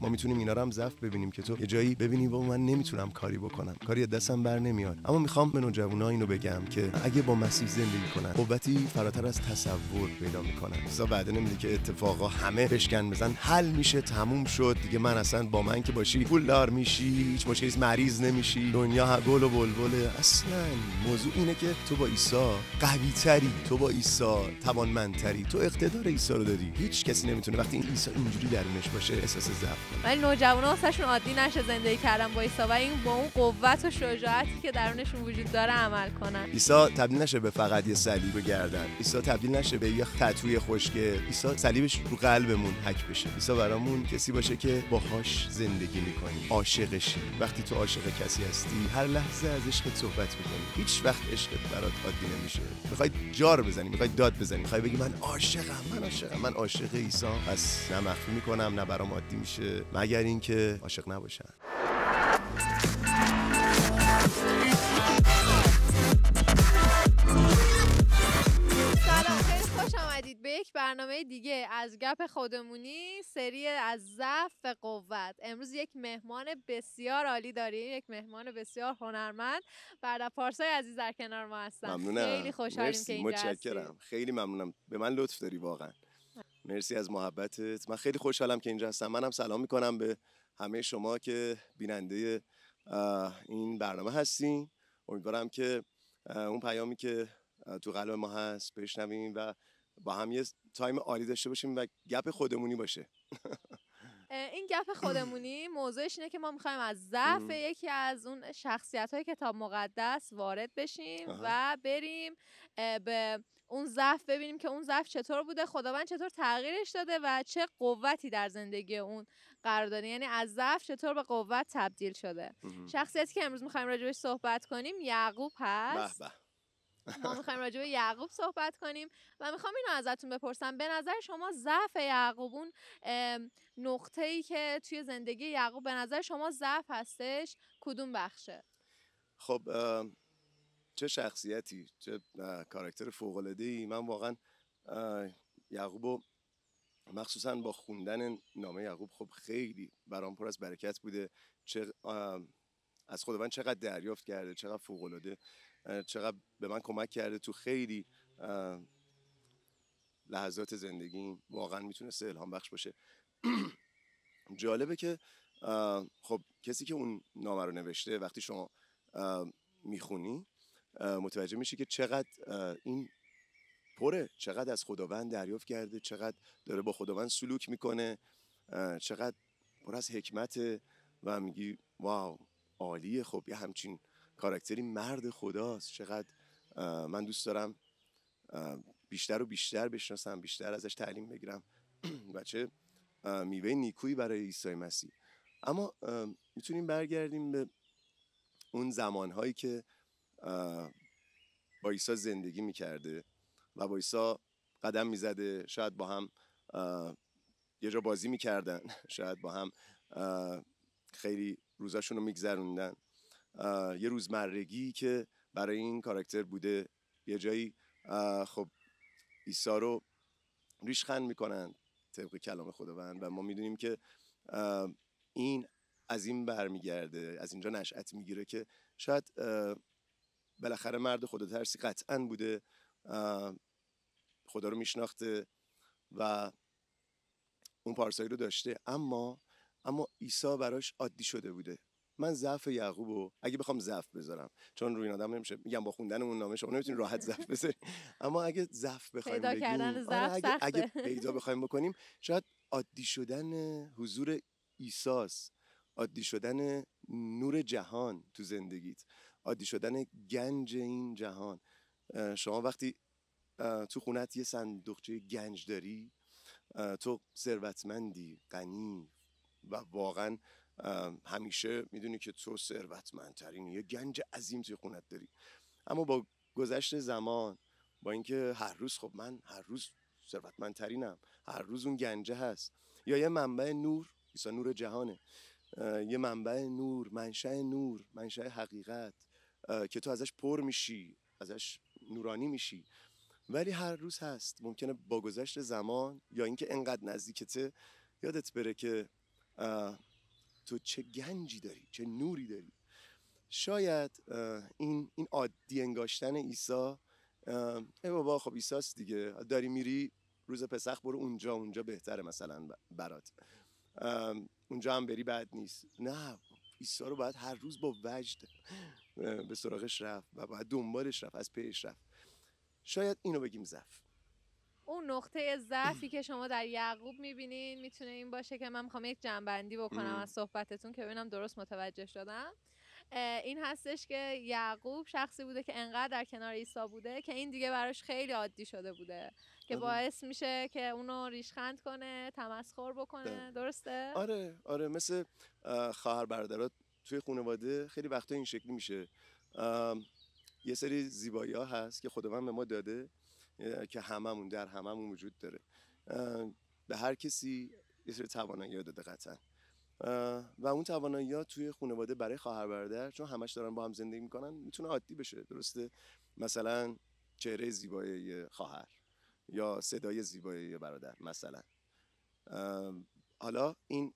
ما میتونیم اینا رو هم ضعف ببینیم که تو یه جایی ببینی با من نمیتونم کاری بکنم، کاری از دستم بر نمیاد. اما میخوام به نوجوانا اینو بگم که اگه با مسیح زندگی کنن قوتی فراتر از تصور پیدا میکنن. عیسی وعده نمیده که اتفاقا همه بشکن بزن حل میشه تموم شد دیگه، من اصلا با من که باشی پولدار میشی، هیچ مشکلی مریض نمیشی، دنیا گل و بلبله. اصلا موضوع اینه که تو با عیسی قوی تری، تو با عیسی توانمندتری، تو اقتدار عیسی رو داری. هیچ کسی نمیتونه وقتی این عیسی اینجوری درونش باشه احساس ضعف کنه. ولی نوجوانا واسهشون عادی نشه زندگی کردن با عیسی و این با اون قوت و شجاعتی که درونشون وجود داره عمل کنن. عیسی تبدیل نشه به فقط یه صلیب گردن، عیسی تبدیل نشه به یه تتوی خشکه، عیسی صلیبش رو قلبمون حک بشه. عیسی برامون کسی باشه که باهاش زندگی می‌کنی، عاشقشی. وقتی تو عاشق کسی هستی هر لحظه از عشقت صحبت می‌کنی، هیچ وقت عشقت برات عادی نمیشه. می‌خوای جار بزنی، می‌خوای داد بزنی، می‌خوای بگی من عاشق عیسی. پس نه مخفی می‌کنم نه برام عادی میشه، مگر اینکه عاشق نباشم. خوش آمدید به یک برنامه دیگه از گپ خودمونی، سری از ضعف به قوت. امروز یک مهمان بسیار عالی داریم، یک مهمان بسیار هنرمند. برده پارسای عزیز در کنار ما هستن. ممنونم. خیلی خوشحالیم که اینجا متشکرم. خیلی ممنونم، به من لطف داری واقعا. مرسی از محبتت. من خیلی خوشحالم که اینجا هستم. منم سلام میکنم به همه شما که بیننده این برنامه هستین. امیدوارم که اون پیامی که تو قلب ما هست بشنویم و با هم یه تایم عالی داشته باشیم و گپ خودمونی باشه. این گپ خودمونی موضوعش اینه که ما میخوایم از ضعف یکی از اون شخصیت‌های کتاب مقدس وارد بشیم و بریم به اون ضعف، ببینیم که اون ضعف چطور بوده، خداوند چطور تغییرش داده و چه قوتی در زندگی اون قرار داده، یعنی از ضعف چطور به قوت تبدیل شده. شخصیتی که امروز میخوایم راجبش صحبت کنیم یعقوب هست. ما میخوایم راجع به یعقوب صحبت کنیم و میخوام اینو ازتون بپرسم، به نظر شما ضعف یعقوب، اون نقطه‌ای که توی زندگی یعقوب به نظر شما ضعف هستش، کدوم بخشه؟ خب چه شخصیتی، چه کاراکتر فوق‌العاده‌ای. من واقعا یعقوبو مخصوصا با خوندن نامه یعقوب خب خیلی برام پر از برکت بوده. از خداوند چقدر دریافت کرده، چقدر فوق‌العاده، چقدر به من کمک کرده تو خیلی لحظات زندگیم. واقعا میتونسته الهام بخش باشه. جالبه که خب کسی که اون نامه رو نوشته وقتی شما میخونی متوجه میشی که چقدر این پره، چقدر از خداوند دریافت کرده، چقدر داره با خداوند سلوک میکنه، چقدر پر از حکمته و میگی واو عالیه. خب یه همچین کاراکتری مرد خداست. چقدر من دوست دارم بیشتر و بیشتر بشناسم، بیشتر ازش تعلیم بگیرم و چه میوه نیکویی برای عیسی مسیح. اما میتونیم برگردیم به اون زمانهایی که با عیسی زندگی میکرده و با عیسی قدم میزده، شاید با هم یه جا بازی میکردن، شاید با هم خیلی روزاشون رو میگذروندن. یه روزمرگی که برای این کاراکتر بوده. یه جایی خب عیسی رو ریشخند میکنن طبق کلام خداوند و ما میدونیم که این از این برمیگرده، از اینجا نشأت میگیره که شاید بالاخره مرد خدا ترسی قطعاً بوده، خدا رو میشناخته و اون پارسایی رو داشته، اما عیسی براش عادی شده بوده. من ضعف یعقوبو اگه بخوام ضعف بذارم، چون روی این آدم نمیشه، میگم با خوندن اون نامه شما نمیتونید راحت ضعف بذارید، اما اگه ضعف بخوایم پیدا کردن ضعف اگه پیدا بخوایم بکنیم، شاید عادی شدن حضور عیساست، عادی شدن نور جهان تو زندگیت، عادی شدن گنج این جهان. شما وقتی تو خونت یه صندوقچه گنج داری، تو ثروتمندی، غنی و واقعا همیشه میدونی که تو ثروتمندترینی، یه گنج عظیم توی خونت داری. اما با گذشت زمان، با اینکه هر روز خب من هر روز ثروتمندترینم، هر روز اون گنجه هست، یا یه منبع نور، عیسی نور جهانه، یه منبع نور، منشأ حقیقت که تو ازش پر میشی، ازش نورانی میشی، ولی هر روز هست. ممکنه با گذشت زمان یا اینکه انقدر نزدیکته یادت بره که تو چه گنجی داری، چه نوری داری. شاید این عادی انگاشتن عیسی، ای بابا خب عیسیست دیگه، داری میری روز پسخ برو اونجا بهتره مثلا برات، اونجا هم بری بد نیست. نه، عیسی رو باید هر روز با وجد به سراغش رفت و باید دنبالش رفت، از پیش رفت. شاید اینو بگیم ضعف. اون نقطه ضعفی که شما در یعقوب میبینین میتونه این باشه که من میخوام یک جنبندی بکنم از صحبتتون که ببینم درست متوجه شدم. این هستش که یعقوب شخصی بوده که انقدر در کنار عیسی بوده که این دیگه براش خیلی عادی شده بوده که باعث میشه که اونو ریشخند کنه، تمسخر بکنه. درسته؟ آره مثل خواهر برادرات توی خانواده خیلی وقتا این شکلی میشه. یه سری زیبایی ها هست که خداوند به ما داده که در هممون وجود داره. به هر کسی یه سری توانایی داده قطعا، و اون توانایی ها توی خانواده برای خواهر برادر چون همش دارن با هم زندگی میکنن میتونه عادی بشه. درسته؟ مثلا چهره زیبایی خواهر یا صدای زیبایی برادر مثلا. حالا این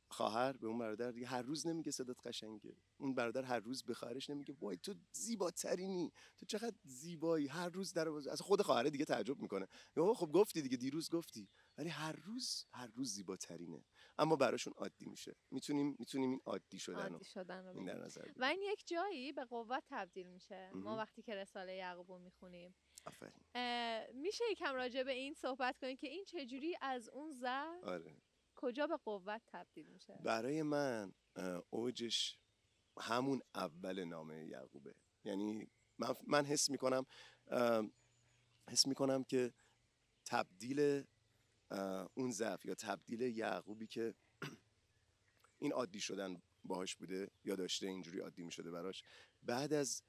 خواهر به اون برادر دیگه هر روز نمیگه صدات قشنگه، اون برادر هر روز به خواهرش نمیگه وای تو زیباترینی، تو چقدر زیبایی، هر روز در اصلا خود خواهر دیگه تعجب میکنه، خب گفتی دیگه، دیروز گفتی، ولی هر روز زیباترینه. اما براشون عادی میشه. میتونیم این عادی شدن رو این در نظر بگیریم. و این یک جایی به قوت تبدیل میشه. ما وقتی که رساله یعقوب رو میخونیم میشه یکم راجع به این صحبت کنیم که این چجوری از اون ضعف کجا به قوت تبدیل میشه؟ برای من اوجش همون اول نامه یعقوبه. یعنی من حس میکنم که تبدیل اون ضعف یا تبدیل یعقوبی که این عادی شدن باهاش بوده یا داشته اینجوری عادی میشده براش، بعد از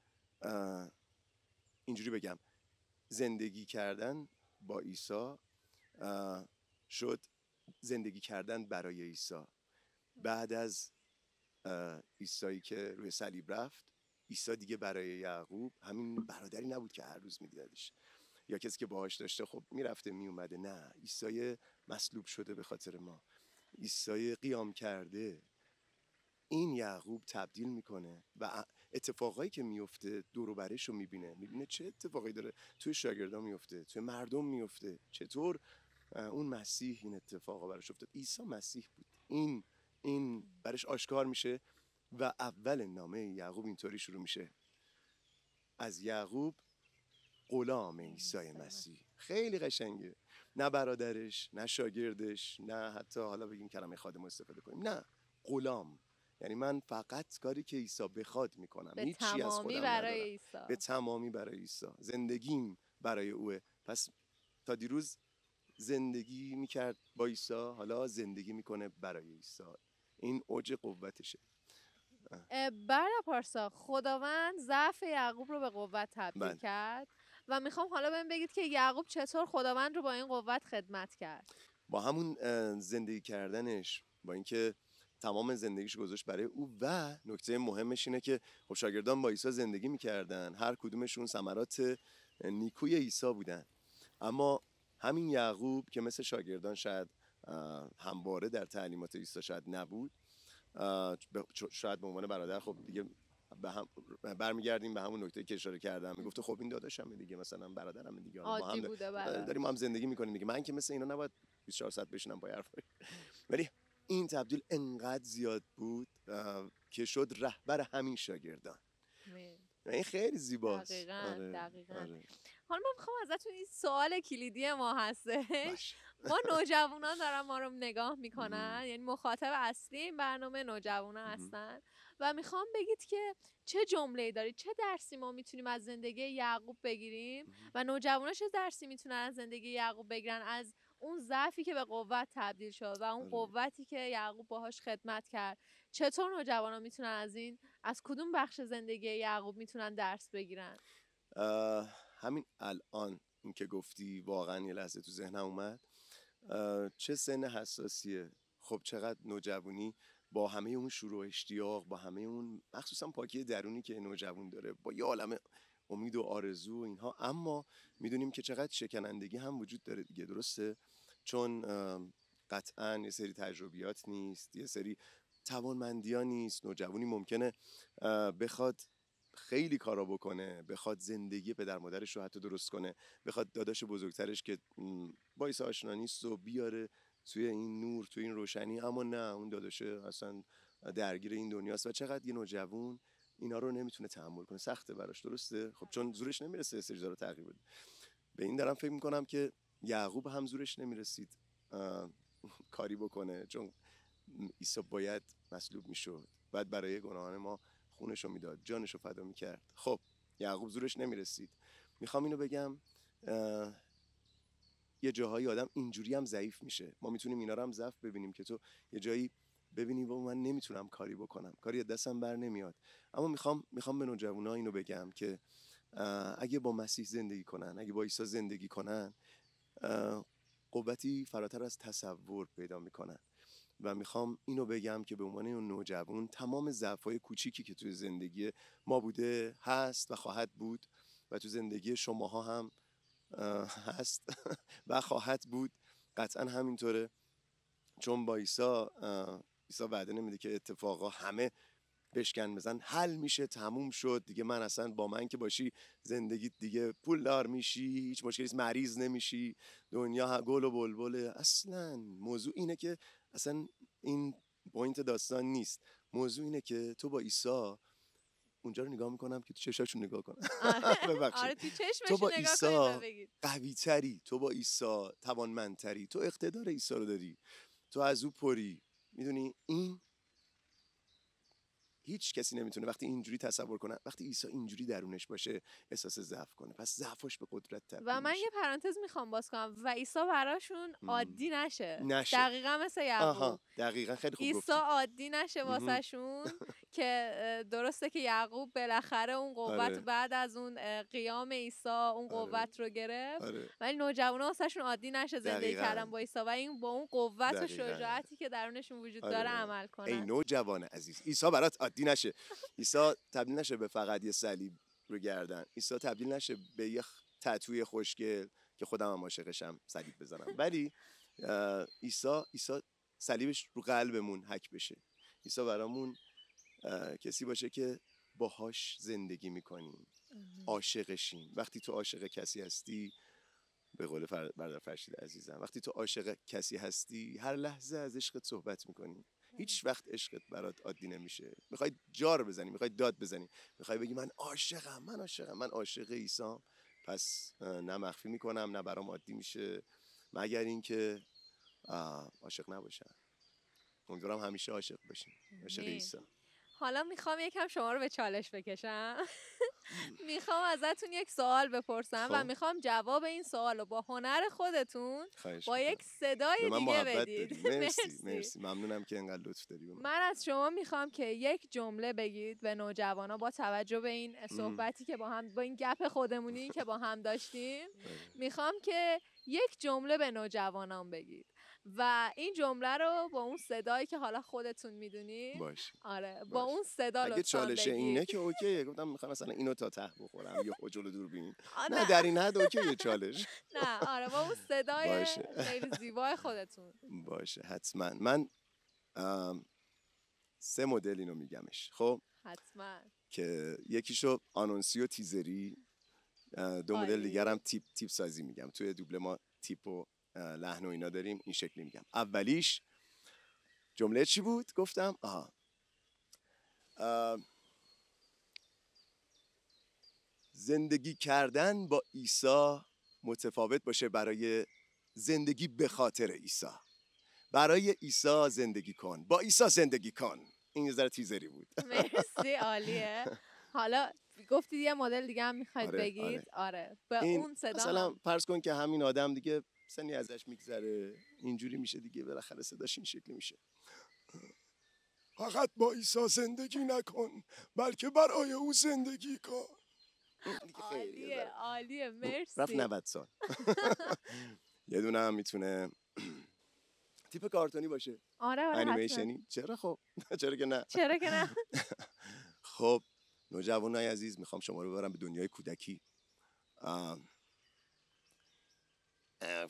اینجوری بگم زندگی کردن با عیسی شد زندگی کردن برای عیسی. بعد از عیسی که روی صلیب رفت، عیسی دیگه برای یعقوب همین برادری نبود که هر روز میدیدش یا کسی که باهاش داشته خب میرفته میومده. نه، عیسی مصلوب شده به خاطر ما، عیسی قیام کرده. این یعقوب تبدیل میکنه و اتفاقایی که میفته دور و برش رو میبینه چه اتفاقایی داره توی شاگردان میفته، توی مردم میفته، چطور اون مسیح این اتفاقا براش افتاد. عیسی مسیح بود. این برش آشکار میشه و اول نامه یعقوب اینطوری شروع میشه: از یعقوب غلام عیسی مسیح. خیلی قشنگه. نه برادرش، نه شاگردش، نه حتی حالا بگیم کلمه خادم استفاده کنیم، نه، غلام. یعنی من فقط کاری که عیسی بخواد میکنم، هیچی از خودم ندارم. به تمامی برای عیسی. زندگیم برای اوه. پس تا دیروز زندگی میکرد با عیسی، حالا زندگی میکنه برای عیسی. این اوج قوتشه. برادر پارسا، خداوند ضعف یعقوب رو به قوت تبدیل کرد و میخوام حالا بهم بگید که یعقوب چطور خداوند رو با این قوت خدمت کرد. با همون زندگی کردنش، با اینکه تمام زندگیش گذاشت برای او، و نکته مهمش اینه که خب شاگردان با عیسی زندگی میکردن، هر کدومشون ثمرات نیکوی عیسی بودن. اما همین یعقوب که مثل شاگردان شاید همواره در تعلیمات عیسی شاید نبود، شاید به عنوان برادر خب دیگه برمیگردیم به همون نکته که اشاره کردم، میگفته خب این داداشمه دیگه، مثلا برادرمه دیگه، ما هم داریم هم زندگی میکنیم دیگه، من که مثل اینا نباید 24 ساعت بشینم پای حرف. ولی این تبدیل انقدر زیاد بود که شد رهبر همین شاگردان. این خیلی زیباست. دقیقاً. حالا من میخوام ازتون این سوال کلیدی ما هستش. ما نوجوانان دارن ما رو نگاه میکنن، یعنی مخاطب اصلی این برنامه نوجوانان هستن و میخوام بگید که چه جمله‌ای دارید، چه درسی ما میتونیم از زندگی یعقوب بگیریم و نوجوانان چه درسی میتونن از زندگی یعقوب بگیرن، از اون ضعفی که به قوت تبدیل شد و اون قوتی که یعقوب باهاش خدمت کرد. چطور نوجوانان میتونن از کدوم بخش زندگی یعقوب میتونن درس بگیرن؟ همین الان این که گفتی واقعا یه لحظه تو ذهنم اومد. چه سن حساسیه. خب چقدر نوجوانی با همه اون شروع اشتیاق، با همه اون مخصوصا پاکی درونی که نوجوان داره، با یه عالمه امید و آرزو و اینها، اما میدونیم که چقدر شکنندگی هم وجود داره دیگه. درسته؟ چون قطعا یه سری تجربیات نیست، یه سری توانمندی‌ها نیست. نوجوانی ممکنه بخواد خیلی کارا بکنه، بخواد زندگی پدر مادرش رو حتی درست کنه، بخواد داداش بزرگترش که با عیسی آشنا نیست و بیاره توی این نور، توی این روشنی، اما نه، اون داداشه اصلا درگیر این دنیاست. و چقدر یه نوجوان اینا رو نمیتونه تحمل کنه، سخته براش، درسته؟ خب چون زورش نمیرسه سری رو تغییر بده. به این دارم فکر میکنم که یعقوب هم زورش نمیرسید کاری بکنه، چون عیسی باید مصلوب میشد، بعد برای گناهان ما خونش رو میداد، جانش رو فدا میکرد. خب یعقوب زورش نمیرسید. میخوام اینو بگم یه جاهایی آدم اینجوری هم ضعیف میشه. ما میتونیم اینا رو هم ضعف ببینیم که تو یه جایی ببینی و من نمیتونم کاری بکنم، کاری از دستم بر نمیاد. اما میخوام به نوجوانا اینو بگم که اگه با مسیح زندگی کنن، اگه با عیسی زندگی کنن، قوتی فراتر از تصور پیدا میکنن. و میخوام اینو بگم که به عنوان اون نوجوان تمام ضعف‌های کوچیکی که توی زندگی ما بوده، هست و خواهد بود و تو زندگی شماها هم هست و خواهد بود، قطعا همینطوره. چون با عیسی وعده نمیده که اتفاقا همه بشکن بزن حل میشه، تموم شد دیگه، من اصلا با من که باشی زندگیت دیگه پولدار میشی، هیچ مشکلی نیست، مریض نمیشی، دنیا گل و بلبله. اصلا موضوع اینه که اصلا این پوینت داستان نیست. موضوع اینه که تو با عیسی، اونجا رو نگاه میکنم که تو چشاشون نگاه کنم آره تو چشمش تو با نگاه عیسی قوی تری، تو با عیسی توانمندتری، تو اقتدار عیسی رو داری، تو از او پری. میدونی این هیچ کسی نمیتونه وقتی اینجوری تصور کنه، وقتی عیسی اینجوری درونش باشه احساس ضعف کنه، پس ضعفش به قدرت تبدیل میشه. و من یه پرانتز میخوام باز کنم، و عیسی براشون عادی نشه. دقیقا مثل یعقوب. دقیقاً خیلی خوب گفتی. عیسی عادی نشه واسهشون که درسته که یعقوب بالاخره اون قوت بعد از اون قیام عیسی اون قوت رو گرفت، ولی نوجوانا واسهشون عادی نشه زندگی کردن با عیسی و این با اون قوت و شجاعتی که درونشون وجود داره عمل کنن. ای نوجوان عزیز، عیسی برات عادی نشه. عیسی تبدیل نشه به فقط یه صلیب رو گردن، عیسی تبدیل نشه به یه تتوی خوشگل که خودم هم عاشقشم صلیب بزنم، ولی عیسی صلیبش رو قلبمون حک بشه. عیسی برامون کسی باشه که باهاش زندگی میکنیم، عاشقشیم. وقتی تو عاشق کسی هستی، به قول برادر فرشید عزیزم، وقتی تو عاشق کسی هستی هر لحظه از عشقت صحبت میکنی. هیچ وقت عشقت برات عادی نمیشه. میخوای جار بزنی، میخوای داد بزنی، میخوای بگی من عاشقم، من عاشق عیسام، پس نه مخفی میکنم نه برام عادی میشه، مگر اینکه عاشق نباشم. امیدوارم همیشه عاشق باشیم، عاشق عیسی. حالا میخوام یکم شما رو به چالش بکشم. میخوام ازتون یک سوال بپرسم و میخوام جواب این سوال رو با هنر خودتون با یک صدای دیگه بدید. مرسی ممنونم که انقدر لطف داری. من از شما میخوام که یک جمله بگید به نوجوانا با توجه به این صحبتی که با این گپ خودمونی که با هم داشتیم. میخوام که یک جمله به نوجوانان بگید و این جمله رو با اون صدایی که حالا خودتون میدونید، آره با اون صدا لطفا بگید. اگه چالش اینه که اوکیه، گفتم میخوام مثلا اینو تا ته بخورم یا جلو دوربین، نه در این حد اوکیه چالش. نه آره با اون صدای خیلی زیبای خودتون باشه. حتما من 3 مدل اینو میگمش. خب حتما که یکیشو آنونسی و تیزری، 2 مدل دیگرم تیپ سازی میگم. توی دوبله ما تیپ و لحن و اینا داریم، این شکلی میگم. اولیش جمله چی بود؟ گفتم زندگی کردن با عیسی متفاوت باشه برای زندگی به خاطر عیسی. برای عیسی زندگی کن، با عیسی زندگی کن. این یه ذره تیزری بود. مرسی، عالیه. حالا گفتید یه مدل دیگه هم میخواید بگید. آره به اون صدا مثلا فرض کن که همین آدم دیگه سنی ازش میگذره، اینجوری میشه دیگه، بالاخره صداش این شکلی میشه. فقط با عیسی زندگی نکن، بلکه برای او زندگی کن. عالیه مرسی. رفت 90 سال. یه دونه هم میتونه تیپ کارتونی باشه. آره انیمیشنی. چرا خب چرا که نه. خب نوجوانای عزیز، میخوام شما رو ببرم به دنیای کودکی.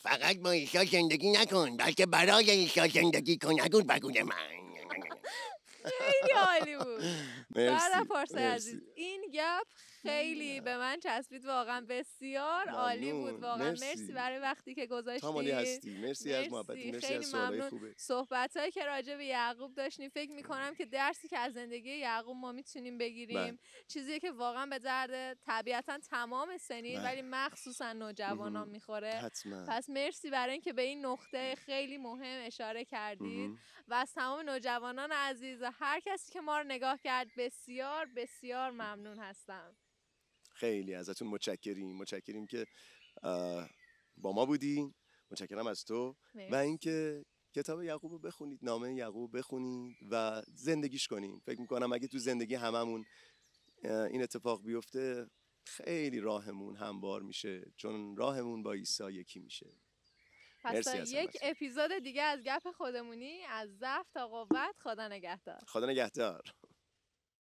فقط با عیسی زندگی نکن بلکه برای عیسی زندگی کن. نگو بگوی من. خیلی عالی بود. مرسی پارسای عزیز این گپ خیلی به من چسبید، واقعا بسیار عالی بود. واقعا مرسی برای وقتی که گذاشتید. مرسی از محبتی، مرسی از سوالای خوبه. صحبتایی که راجع به یعقوب داشتیم فکر می‌کنم که درسی که از زندگی یعقوب ما میتونیم بگیریم، چیزی که واقعا به درد طبیعتا تمام سنین ولی مخصوصا نوجوانان میخوره. حتما. پس مرسی برای اینکه به این نقطه خیلی مهم اشاره کردید و از تمام نوجوانان عزیز و هر کسی که ما رو نگاه کرد بسیار بسیار ممنون هستم. خیلی ازتون متشکریم که با ما بودین. متشکرم از تو و اینکه کتاب یعقوب رو بخونید، نامه یعقوب بخونید و زندگیش کنید. فکر میکنم اگه تو زندگی هممون این اتفاق بیفته خیلی راهمون هموار میشه، چون راهمون با عیسی یکی میشه. پس یک اپیزود دیگه از گپ خودمونی، از ضعف تا قوت. خدا نگهدار.